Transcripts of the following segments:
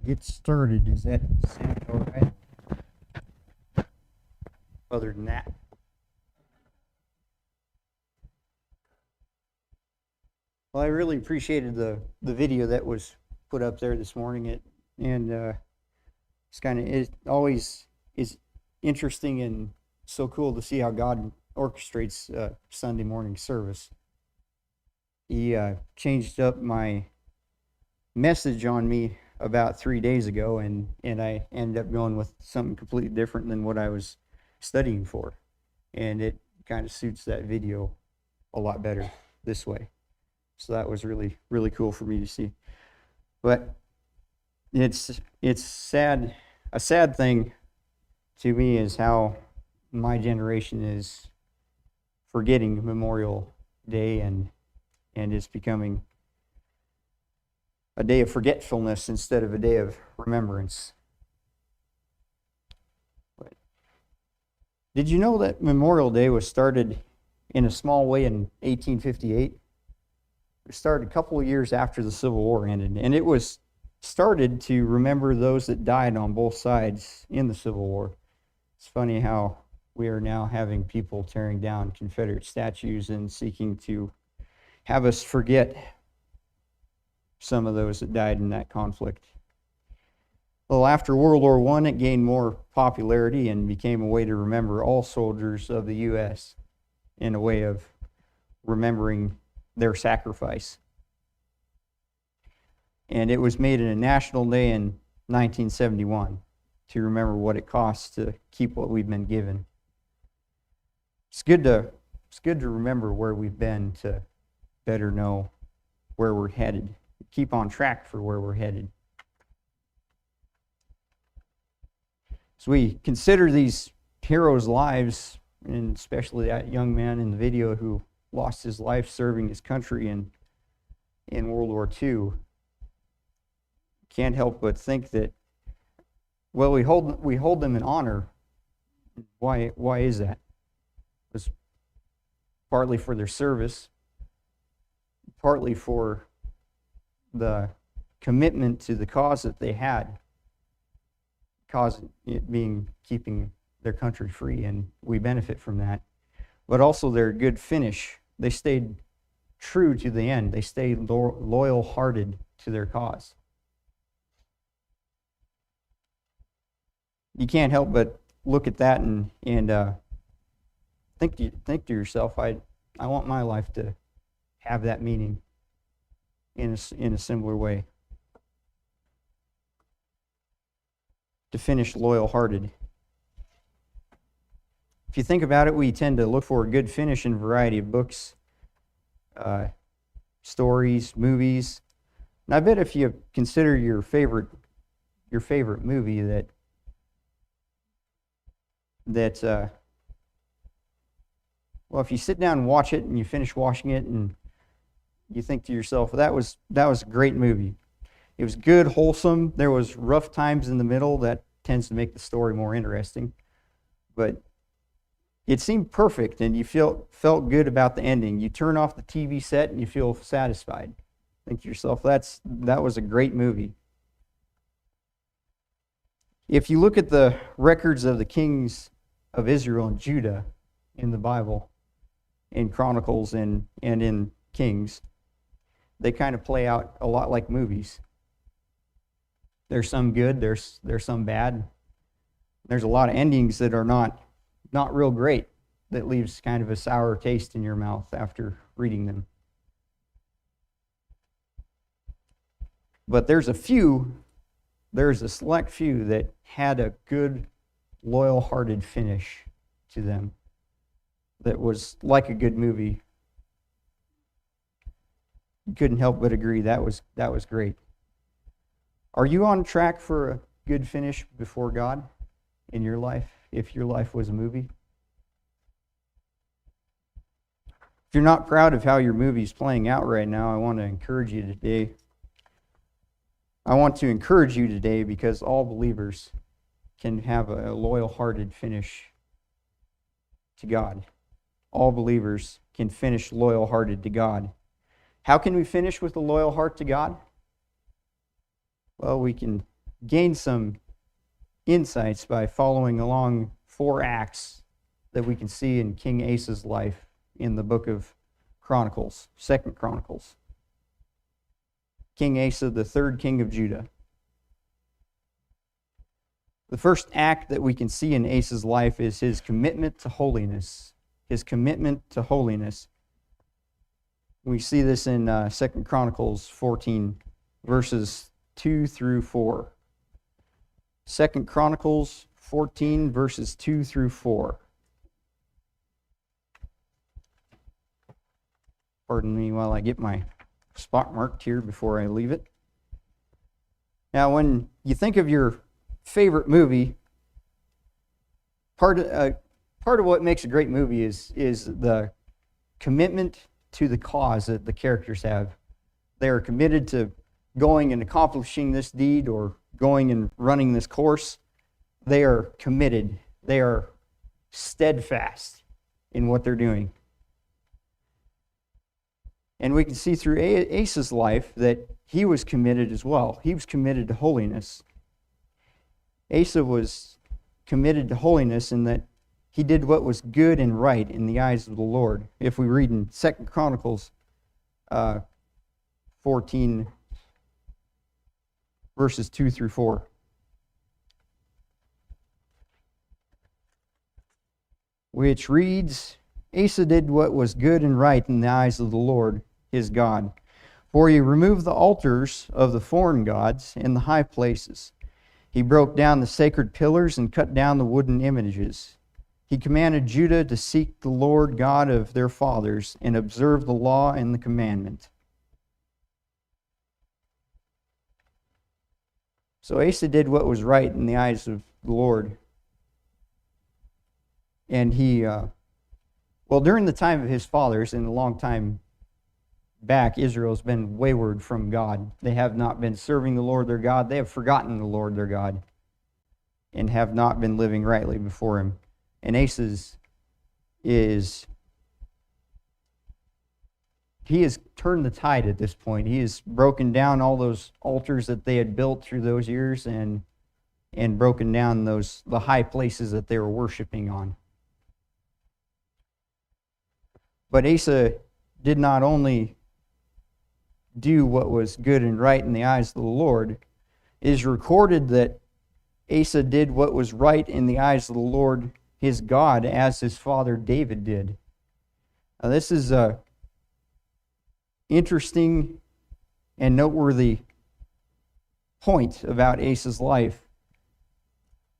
get started. Does that sound all right? Other than that. Well, I really appreciated the video that was put up there this morning. It always is interesting and so cool to see how God orchestrates Sunday morning service. He changed up my message on me about 3 days ago, and I ended up going with something completely different than what I was studying for, and it kind of suits that video a lot better this way. So that was really, really cool for me to see. But it's sad. A sad thing to me is how my generation is forgetting Memorial Day, and it's becoming a day of forgetfulness instead of a day of remembrance. But did you know that Memorial Day was started in a small way in 1858? It started a couple of years after the Civil War ended, and it was started to remember those that died on both sides in the Civil War. It's funny how we are now having people tearing down Confederate statues and seeking to have us forget some of those that died in that conflict. Well, after World War I, it gained more popularity and became a way to remember all soldiers of the U.S. in a way of remembering their sacrifice. And it was made a national day in 1971 to remember what it costs to keep what we've been given. It's good to remember where we've been to better know where we're headed. Keep on track for where we're headed. As we consider these heroes' lives, and especially that young man in the video who lost his life serving his country in World War II, can't help but think that, well, we hold them in honor. Why is that? It was partly for their service, partly for the commitment to the cause that they had, cause it being keeping their country free, and we benefit from that. But also their good finish. They stayed true to the end. They stayed loyal-hearted to their cause. You can't help but look at that and think to yourself, I want my life to have that meaning in a similar way. To finish loyal-hearted. If you think about it, we tend to look for a good finish in a variety of books, stories, movies. And I bet if you consider your favorite movie that well, if you sit down and watch it and you finish watching it and you think to yourself, that was a great movie. It was good, wholesome. There was rough times in the middle. That tends to make the story more interesting. But it seemed perfect, and you felt good about the ending. You turn off the TV set and you feel satisfied. Think to yourself, that was a great movie. If you look at the records of the kings of Israel and Judah in the Bible, in Chronicles and in Kings, they kind of play out a lot like movies. There's some good, there's some bad. There's a lot of endings that are not real great, that leaves kind of a sour taste in your mouth after reading them. But there's a select few that had a good, loyal-hearted finish to them that was like a good movie. You couldn't help but agree that was great. Are you on track for a good finish before God in your life, if your life was a movie? If you're not proud of how your movie's playing out right now, I want to encourage you today. Because all believers can have a loyal-hearted finish to God. All believers can finish loyal-hearted to God. How can we finish with a loyal heart to God? Well, we can gain some insights by following along 4 acts that we can see in King Asa's life in the book of Chronicles, 2nd Chronicles. King Asa, the 3rd king of Judah. The first act that we can see in Asa's life is his commitment to holiness. His commitment to holiness. We see this in 2nd Chronicles 14, verses 2 through 4. 2nd Chronicles 14, verses 2 through 4. Pardon me while I get my spot marked here before I leave it. Now, when you think of your favorite movie, part of what makes a great movie is the commitment to the cause that the characters have. They are committed to going and accomplishing this deed or going and running this course. They are committed. They are steadfast in what they're doing. And we can see through Asa's life that he was committed as well. He was committed to holiness. Asa was committed to holiness in that he did what was good and right in the eyes of the Lord. If we read in 2nd Chronicles 14, verses 2 through 4. Which reads, Asa did what was good and right in the eyes of the Lord, his God. For he removed the altars of the foreign gods and the high places. He broke down the sacred pillars and cut down the wooden images. He commanded Judah to seek the Lord God of their fathers and observe the law and the commandment. So Asa did what was right in the eyes of the Lord. And he, during the time of his fathers, and a long time back, Israel's been wayward from God. They have not been serving the Lord their God. They have forgotten the Lord their God and have not been living rightly before him. And Asa's he has turned the tide at this point. He has broken down all those altars that they had built through those years and broken down the high places that they were worshiping on. But Asa did not only do what was good and right in the eyes of the Lord. It is recorded that Asa did what was right in the eyes of the Lord his God, as his father David did. Now, this is a interesting and noteworthy point about Asa's life,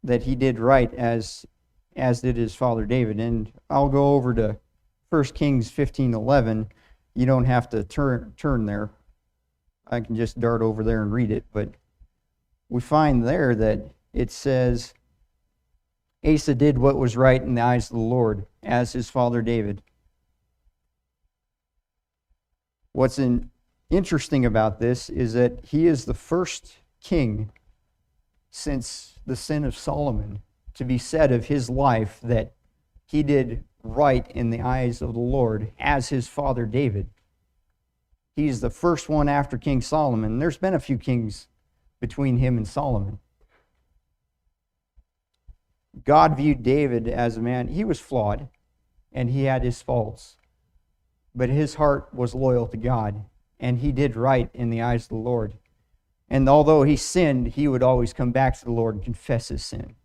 that he did right as did his father David. And I'll go over to 1 Kings 15:11. You don't have to turn there. I can just dart over there and read it. But we find there that it says, Asa did what was right in the eyes of the Lord, as his father David. What's interesting about this is that he is the first king since the sin of Solomon to be said of his life that he did right in the eyes of the Lord, as his father David. He's the first one after King Solomon. There's been a few kings between him and Solomon. God viewed David as a man. He was flawed, and he had his faults. But his heart was loyal to God, and he did right in the eyes of the Lord. And although he sinned, he would always come back to the Lord and confess his sin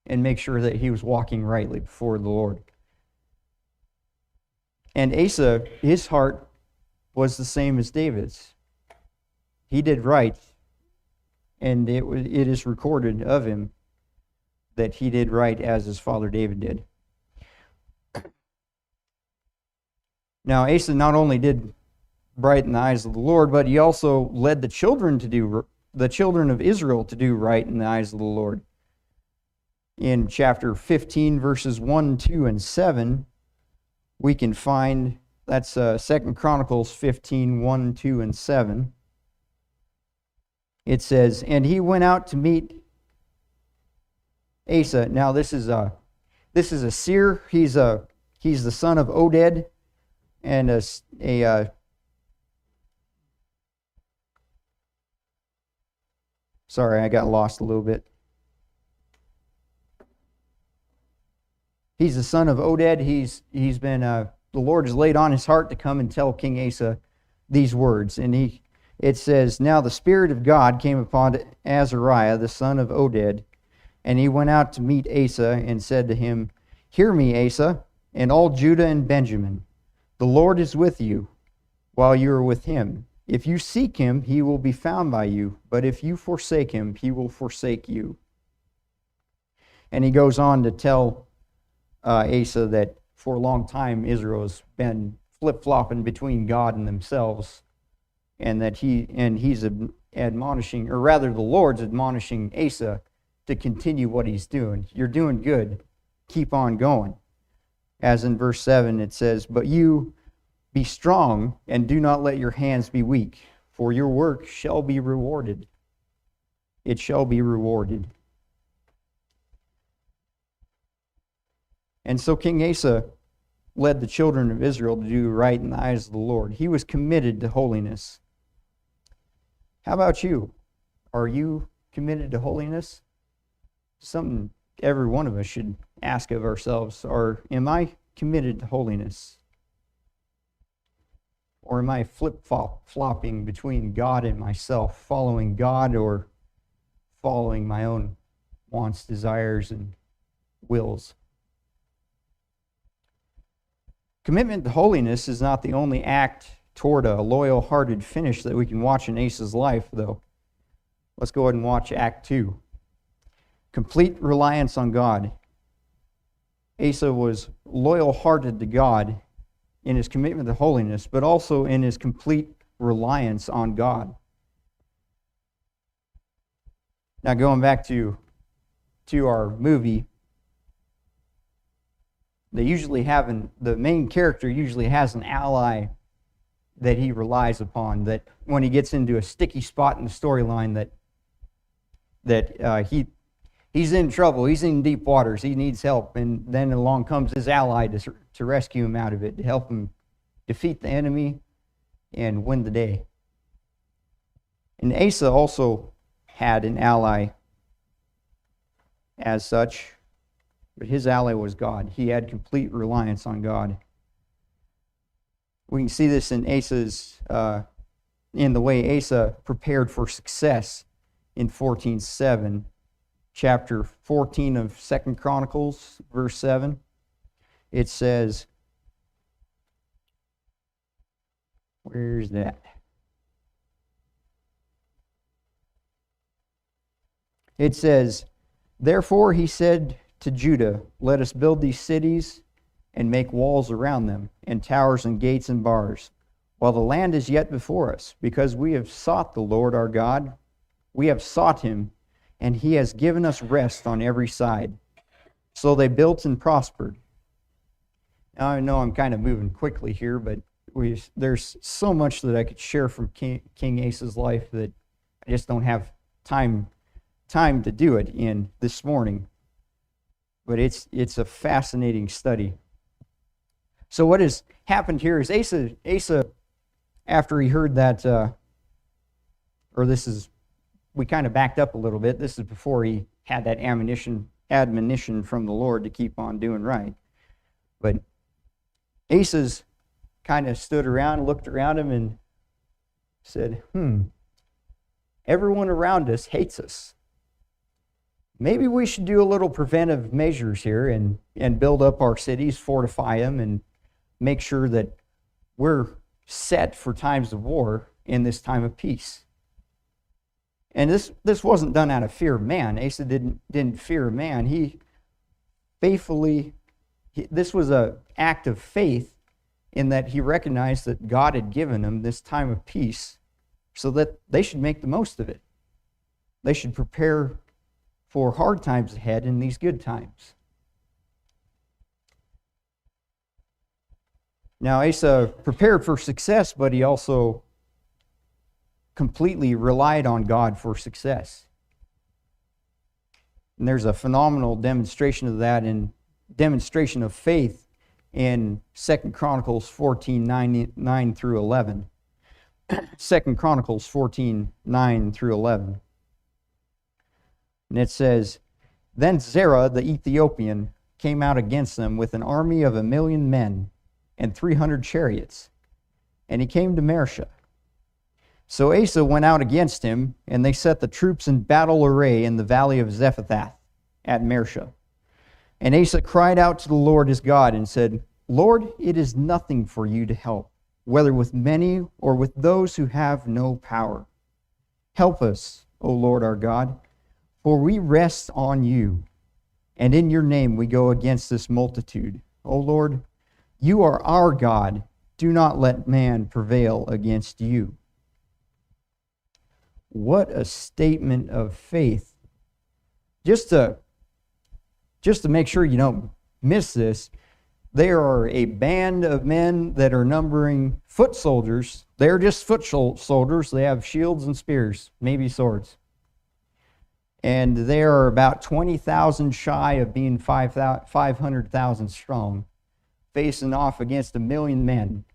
and make sure that he was walking rightly before the Lord. And Asa, his heart was the same as David's. He did right, and it is recorded of him that he did right as his father David did. Now, Asa not only did right in the eyes of the Lord, but he also led the children of Israel to do right in the eyes of the Lord. In chapter 15, verses 1, 2, and 7, we can find, that's 2 Chronicles 15, 1, 2, and 7. It says, and he went out to meet Asa. Now this is a seer. He's the son of Oded, and Sorry, I got lost a little bit. He's the son of Oded. He's been the Lord has laid on his heart to come and tell King Asa these words, and it says, "Now the Spirit of God came upon Azariah, the son of Oded, and he went out to meet Asa and said to him, 'Hear me, Asa, and all Judah and Benjamin. The Lord is with you while you are with him. If you seek him, he will be found by you. But if you forsake him, he will forsake you.'" And he goes on to tell Asa that for a long time Israel has been flip-flopping between God and themselves, and that he's admonishing, or rather the Lord's admonishing Asa to continue what he's doing. You're doing good. Keep on going. As in verse 7 it says, "But you be strong and do not let your hands be weak, for your work shall be rewarded." It shall be rewarded. And so King Asa led the children of Israel to do right in the eyes of the Lord. He was committed to holiness. How about you? Are you committed to holiness? Something every one of us should ask of ourselves. Am I committed to holiness? Or am I flip-flopping between God and myself, following God or following my own wants, desires, and wills? Commitment to holiness is not the only act toward a loyal-hearted finish that we can watch in Asa's life, though. Let's go ahead and watch Act 2. Complete reliance on God. Asa was loyal-hearted to God in his commitment to holiness, but also in his complete reliance on God. Now, going back to our movie, the main character usually has an ally that he relies upon, that when he gets into a sticky spot in the storyline, that he's in trouble, he's in deep waters, he needs help, and then along comes his ally to rescue him out of it, to help him defeat the enemy and win the day. And Asa also had an ally as such, but his ally was God. He had complete reliance on God. We can see this in the way Asa prepared for success in 14:7, chapter 14 of 2 Chronicles, verse 7. It says, where's that? It says, "Therefore he said to Judah, 'Let us build these cities and make walls around them, and towers and gates and bars, while the land is yet before us, because we have sought the Lord our God. We have sought him, and he has given us rest on every side.' So they built and prospered." Now, I know I'm kind of moving quickly here, but there's so much that I could share from King Asa's life that I just don't have time to do it in this morning. But it's a fascinating study. So what has happened here is Asa, after he heard that, we kind of backed up a little bit. This is before he had that admonition from the Lord to keep on doing right. But Asa's kind of stood around, looked around him, and said, everyone around us hates us. Maybe we should do a little preventive measures here and build up our cities, fortify them, and make sure that we're set for times of war in this time of peace. And this wasn't done out of fear of man. Asa didn't fear man. This was an act of faith in that he recognized that God had given him this time of peace so that they should make the most of it. They should prepare for hard times ahead in these good times. Now, Asa prepared for success, but he also completely relied on God for success. And there's a phenomenal demonstration of that and demonstration of faith in 2 Chronicles 14, 9 through 11. 2 Chronicles 14, 9 through 11. And it says, Then Zerah the Ethiopian came out against them with an army of 1,000,000 men and 300 chariots, and he came to Mareshah. So Asa went out against him, and they set the troops in battle array in the valley of Zephathath at Mareshah. And Asa cried out to the Lord his God and said, Lord, it is nothing for you to help, whether with many or with those who have no power. Help us, O Lord our God, for we rest on you, and in your name we go against this multitude. O Lord, you are our God. Do not let man prevail against you. What a statement of faith. Just to make sure you don't miss this, there are a band of men that are numbering foot soldiers. They're just foot soldiers. They have shields and spears, maybe swords. And they are about 20,000 shy of being 500,000 strong, facing off against 1,000,000 men.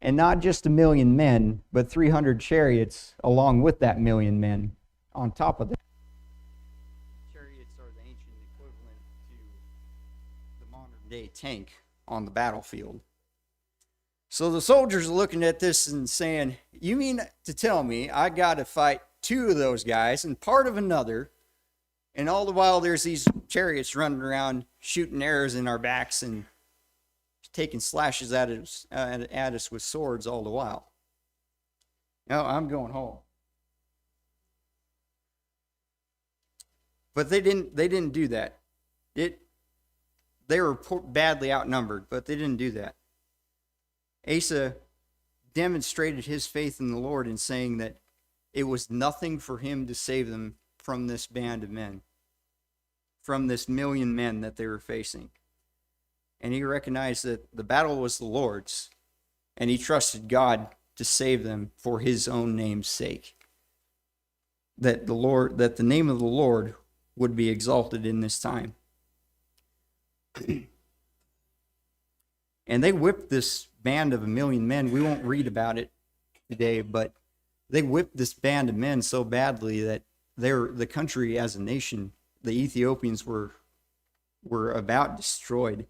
And not just 1,000,000 men, but 300 chariots along with that 1,000,000 men on top of that. Chariots are the ancient equivalent to the modern day tank on the battlefield. So the soldiers are looking at this and saying, you mean to tell me I got to fight two of those guys and part of another, and all the while there's these chariots running around shooting arrows in our backs and taking slashes at us with swords all the while? No, I'm going home. But they didn't do that. They were badly outnumbered, but they didn't do that. Asa demonstrated his faith in the Lord in saying that it was nothing for him to save them from this band of men, from this 1,000,000 men that they were facing. And he recognized that the battle was the Lord's, and he trusted God to save them for his own name's sake. That the name of the Lord would be exalted in this time. And they whipped this band of 1,000,000 men. We won't read about it today, but they whipped this band of men so badly that the country as a nation, the Ethiopians were about destroyed.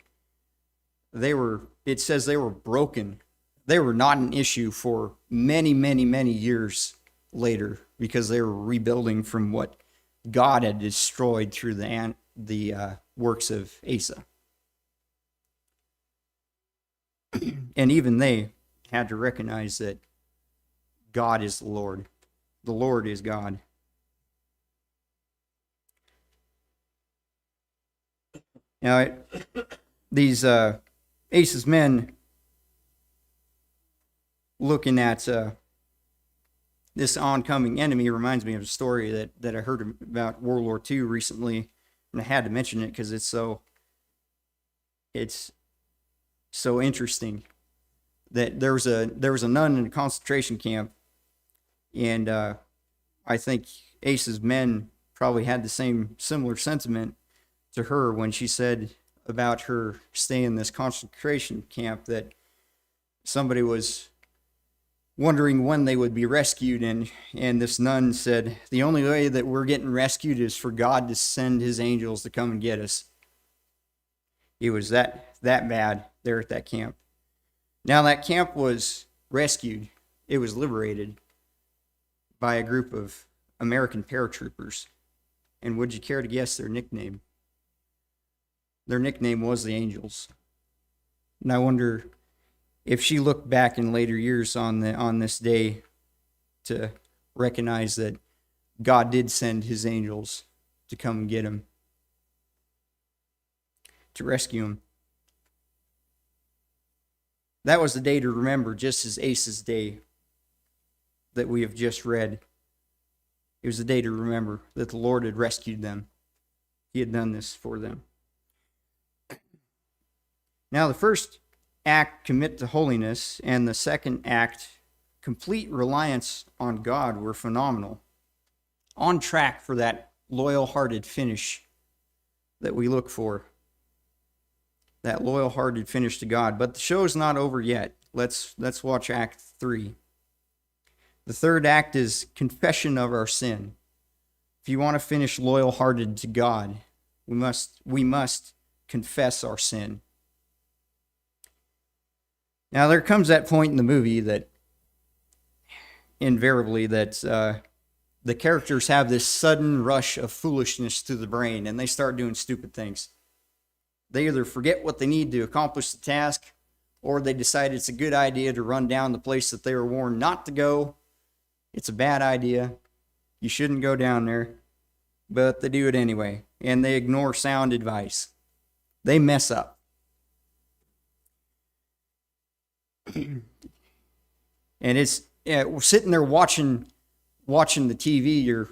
It says they were broken. They were not an issue for many, many, many years later because they were rebuilding from what God had destroyed through the works of Asa. And even they had to recognize that God is the Lord. The Lord is God. Now, these Asa's men looking at this oncoming enemy reminds me of a story that I heard about World War II recently, and I had to mention it because it's so interesting. That there was a nun in a concentration camp, and I think Asa's men probably had the similar sentiment to her when she said about her staying in this concentration camp that somebody was wondering when they would be rescued, and this nun said, the only way that we're getting rescued is for God to send his angels to come and get us. It was that bad there at that camp. Now that camp was rescued. It was liberated by a group of American paratroopers. And would you care to guess their nickname? Their nickname was the Angels. And I wonder if she looked back in later years on this day to recognize that God did send his angels to come and get him, to rescue him. That was the day to remember, just as Asa's day that we have just read. It was the day to remember that the Lord had rescued them. He had done this for them. Now, the first act, commit to holiness, and the second act, complete reliance on God, were phenomenal. On track for that loyal-hearted finish that we look for. That loyal-hearted finish to God. But the show's not over yet. Let's watch Act 3. The third act is confession of our sin. If you want to finish loyal-hearted to God, we must confess our sin. Now, there comes that point in the movie that invariably the characters have this sudden rush of foolishness to the brain, and they start doing stupid things. They either forget what they need to accomplish the task, or they decide it's a good idea to run down the place that they were warned not to go. It's a bad idea. You shouldn't go down there. But they do it anyway, and they ignore sound advice. They mess up. And it's we're sitting there watching the TV.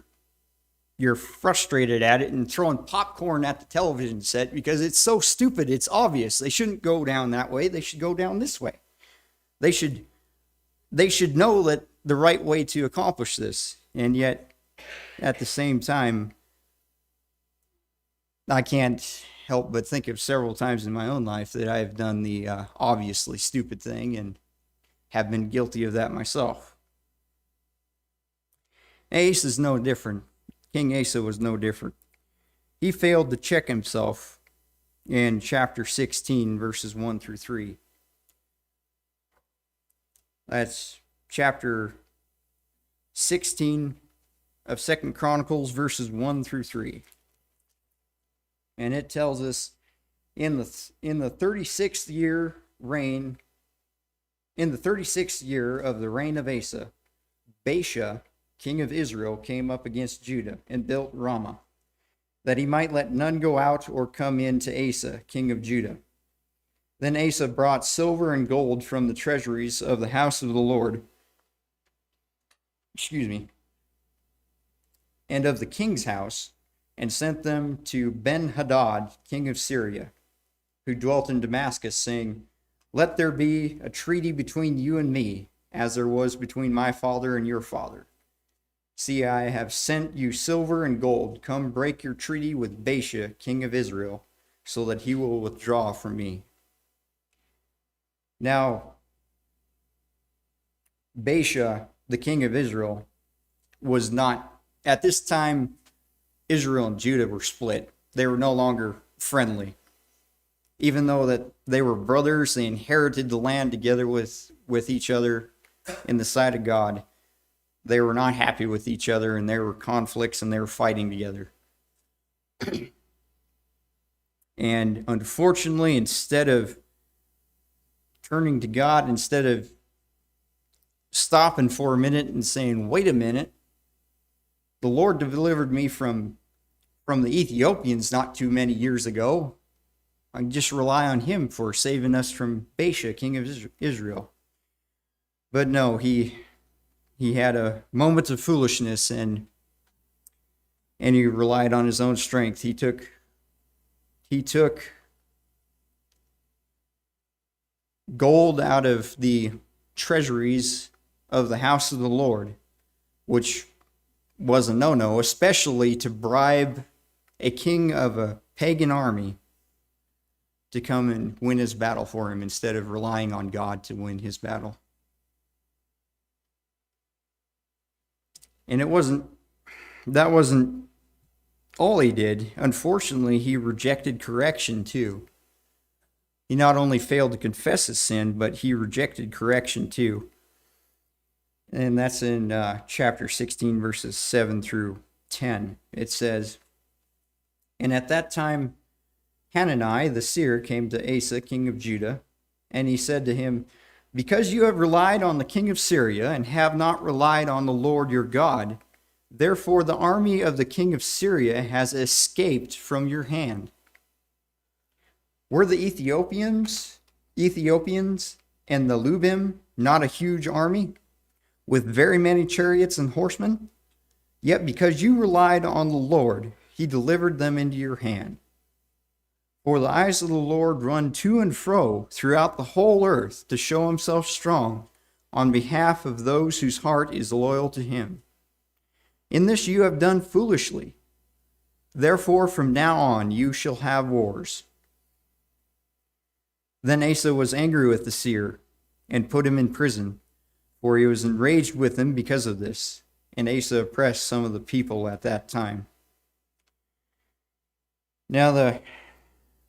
You're frustrated at it and throwing popcorn at the television set because it's so stupid. It's obvious. They shouldn't go down that way. They should go down this way. They should know that the right way to accomplish this. And yet, at the same time, I can't help but think of several times in my own life that I have done the obviously stupid thing and have been guilty of that myself. Asa is no different. King Asa was no different. He failed to check himself in chapter 16, verses 1 through 3. That's chapter 16 of 2 Chronicles, verses 1 through 3. And it tells us in the 36th year reign, in the 36th year of the reign of Asa, Baasha, king of Israel, came up against Judah and built Ramah, that he might let none go out or come in to Asa, king of Judah. Then Asa brought silver and gold from the treasuries of the house of the Lord, and of the king's house, and sent them to Ben-Hadad, king of Syria, who dwelt in Damascus, saying, "Let there be a treaty between you and me, as there was between my father and your father. See, I have sent you silver and gold. Come break your treaty with Baasha, king of Israel, so that he will withdraw from me." Now, Baasha, the king of Israel, was not, at this time, Israel and Judah were split. They were no longer friendly. Even though that they were brothers, they inherited the land together with each other in the sight of God. They were not happy with each other, and there were conflicts, and they were fighting together. And unfortunately, instead of turning to God, instead of stopping for a minute and saying, "Wait a minute, the Lord delivered me from the Ethiopians not too many years ago. I can just rely on him for saving us from Baasha, king of Israel." But no, he had a moment of foolishness, and he relied on his own strength. He took gold out of the treasuries of the house of the Lord, which was a no-no, especially to bribe a king of a pagan army to come and win his battle for him instead of relying on God to win his battle. And that wasn't all he did. Unfortunately, he rejected correction too. He not only failed to confess his sin, but he rejected correction too. And that's in chapter 16, verses 7 through 10. It says, "And at that time Hanani the seer came to Asa, king of Judah, and he said to him, 'Because you have relied on the king of Syria and have not relied on the Lord your God, therefore the army of the king of Syria has escaped from your hand.' Were the Ethiopians and the Lubim not a huge army, with very many chariots and horsemen? Yet because you relied on the Lord, he delivered them into your hand. For the eyes of the Lord run to and fro throughout the whole earth to show himself strong on behalf of those whose heart is loyal to him. In this you have done foolishly. Therefore from now on you shall have wars." Then Asa was angry with the seer and put him in prison, for he was enraged with him because of this. and Asa oppressed some of the people at that time. Now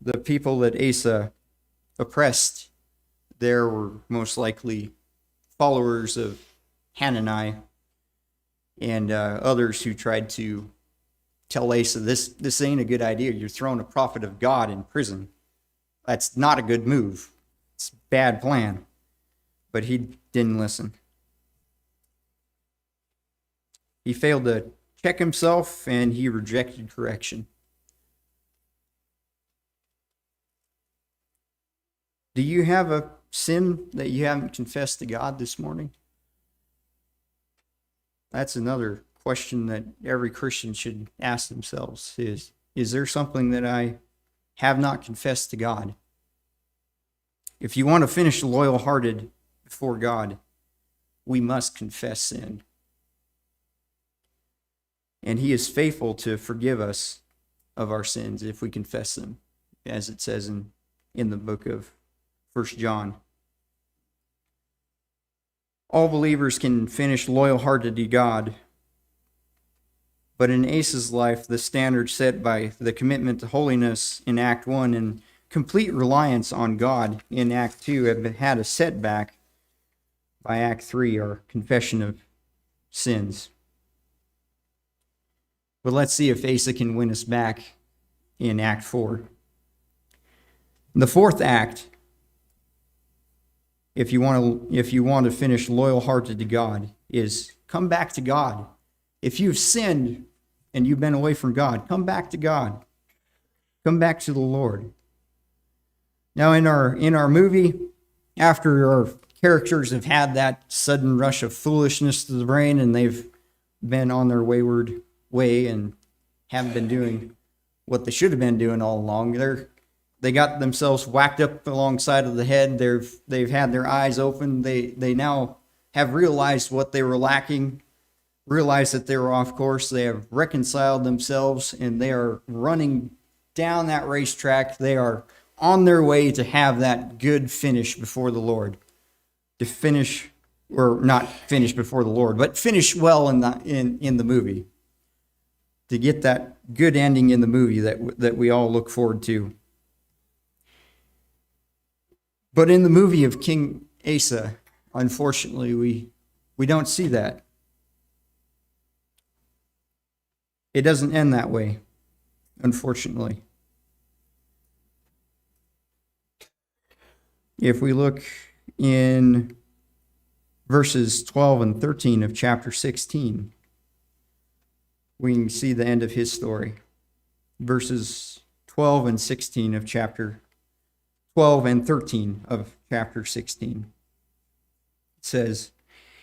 the people that Asa oppressed there were most likely followers of Hanani and others who tried to tell Asa, this ain't a good idea. You're throwing a prophet of God in prison. That's not a good move. It's a bad plan. But he didn't listen. He failed to check himself, and he rejected correction. Do you have a sin that you haven't confessed to God this morning? That's another question that every Christian should ask themselves is there something that I have not confessed to God? If you want to finish loyal-hearted before God, we must confess sin. And he is faithful to forgive us of our sins if we confess them, as it says in the book of 1 John. All believers can finish loyal-hearted to God, but in Asa's life, the standard set by the commitment to holiness in Act 1 and complete reliance on God in Act 2 have had a setback by Act 3, or confession of sins. But let's see if Asa can win us back in Act 4. The fourth act, if you want to finish loyal-hearted to God, is come back to God. If you've sinned and you've been away from God, come back to God. Come back to the Lord. Now, in our movie, after our characters have had that sudden rush of foolishness to the brain and they've been on their wayward way and haven't been doing what they should have been doing all along, they got themselves whacked up alongside of the head. They've had their eyes open. They now have realized what they were lacking, realized that they were off course. They have reconciled themselves, and they are running down that racetrack. They are on their way to have that good finish before the Lord. To finish, or not finish before the Lord, but finish well in the movie. To get that good ending in the movie that we all look forward to. But in the movie of King Asa, unfortunately, we don't see that. It doesn't end that way, unfortunately. If we look in verses 12 and 13 of chapter 16, we can see the end of his story. Verses 12 and 16 of chapter 12 and 13 of chapter 16. It says,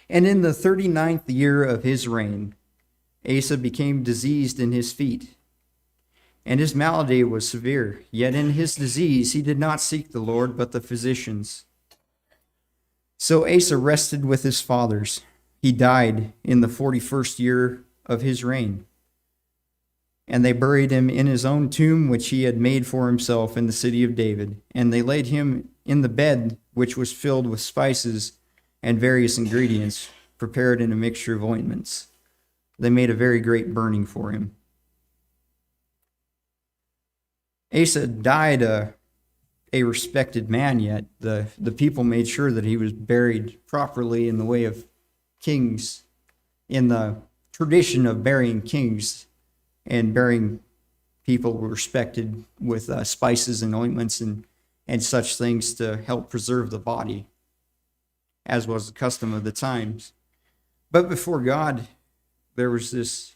"And in the 39th year of his reign, Asa became diseased in his feet, and his malady was severe. Yet in his disease he did not seek the Lord, but the physicians. So Asa rested with his fathers. He died in the 41st year of his reign. And they buried him in his own tomb, which he had made for himself in the city of David. And they laid him in the bed, which was filled with spices and various ingredients, prepared in a mixture of ointments. They made a very great burning for him." Asa died a respected man, yet the people made sure that he was buried properly in the way of kings, in the tradition of burying kings and burying people respected with spices and ointments and such things to help preserve the body, as was the custom of the times. But before God, there was this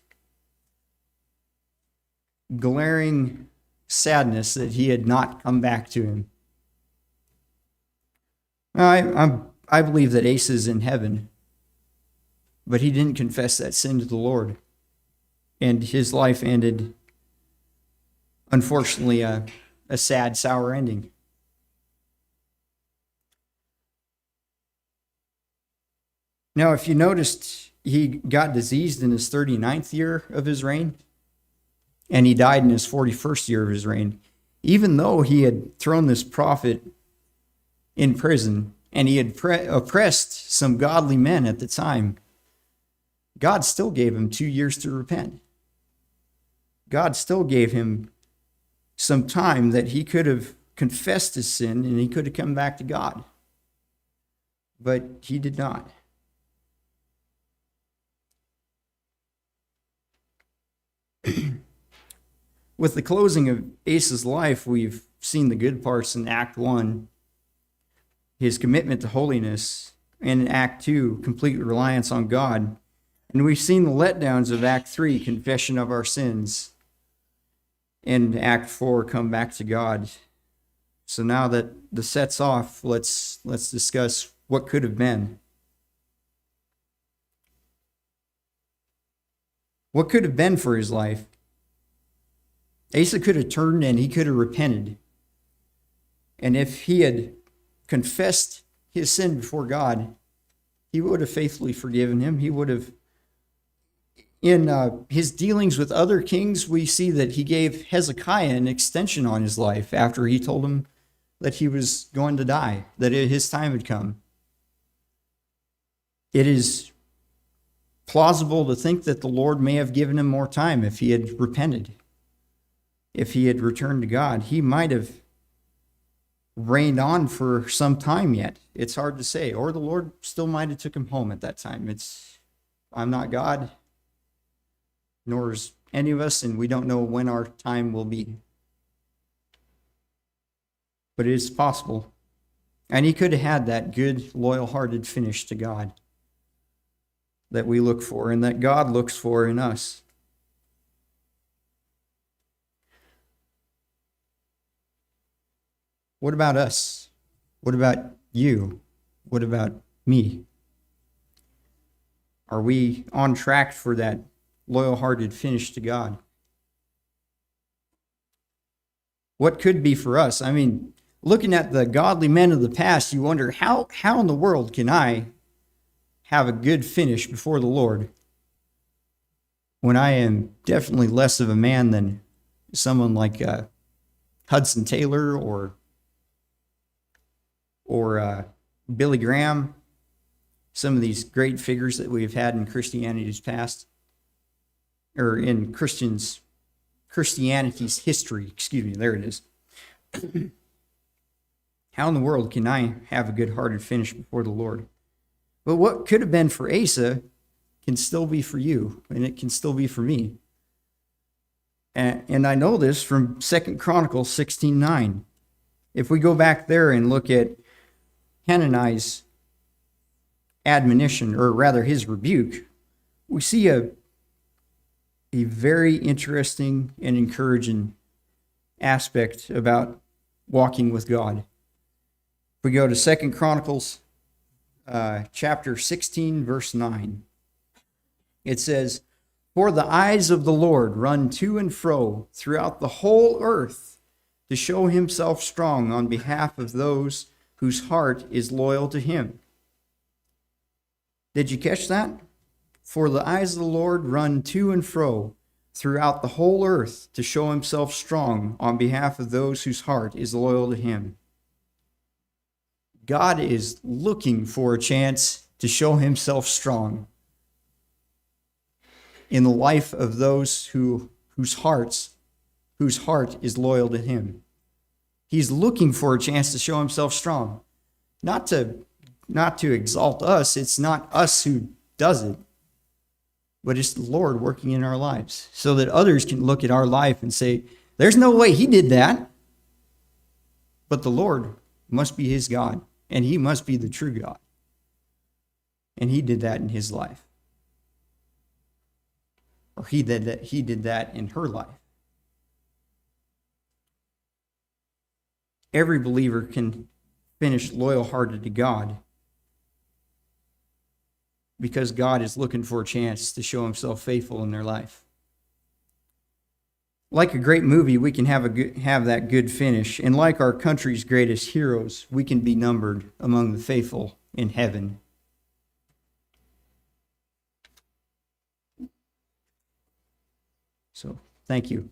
glaring sadness that he had not come back to him. I believe that Asa is in heaven, but he didn't confess that sin to the Lord, and his life ended, unfortunately, a sad, sour ending. Now, if you noticed, he got diseased in his 39th year of his reign, and he died in his 41st year of his reign. Even though he had thrown this prophet in prison, and he had oppressed some godly men at the time, God still gave him 2 years to repent. God still gave him some time that he could have confessed his sin and he could have come back to God. But he did not. With the closing of Asa's life, we've seen the good parts in Act 1, his commitment to holiness, and in Act 2, complete reliance on God. And we've seen the letdowns of Act 3, confession of our sins, and Act 4, come back to God. So now that the set's off, let's discuss what could have been. What could have been for his life? Asa could have turned and he could have repented. And if he had confessed his sin before God, he would have faithfully forgiven him. He would have, in his dealings with other kings, we see that he gave Hezekiah an extension on his life after he told him that he was going to die, that his time had come. It is plausible to think that the Lord may have given him more time if he had repented. If he had returned to God, he might have reigned on for some time yet. It's hard to say. Or the Lord still might have took him home at that time. I'm not God, nor is any of us, and we don't know when our time will be. But it is possible. And he could have had that good, loyal-hearted finish to God that we look for and that God looks for in us. What about us? What about you? What about me? Are we on track for that loyal-hearted finish to God? What could be for us? I mean, looking at the godly men of the past, you wonder, how in the world can I have a good finish before the Lord when I am definitely less of a man than someone like Hudson Taylor or Billy Graham, some of these great figures that we've had in Christianity's past, or in Christianity's history, there it is. How in the world can I have a good-hearted finish before the Lord? But what could have been for Asa can still be for you, and it can still be for me. And I know this from 2 Chronicles 16:9. If we go back there and look at Hananiah's admonition, or rather his rebuke, we see a very interesting and encouraging aspect about walking with God. If we go to 2 Chronicles chapter 16, verse 9, it says, "For the eyes of the Lord run to and fro throughout the whole earth to show himself strong on behalf of those whose heart is loyal to him." Did you catch that? For the eyes of the Lord run to and fro throughout the whole earth to show himself strong on behalf of those whose heart is loyal to him. God is looking for a chance to show himself strong in the life of those whose heart is loyal to him. He's looking for a chance to show himself strong. Not to exalt us. It's not us who does it, but it's the Lord working in our lives so that others can look at our life and say, there's no way he did that. But the Lord must be his God, and he must be the true God. And he did that in his life. Or he did that in her life. Every believer can finish loyal-hearted to God because God is looking for a chance to show himself faithful in their life. Like a great movie, we can have that good finish. And like our country's greatest heroes, we can be numbered among the faithful in heaven. So, thank you.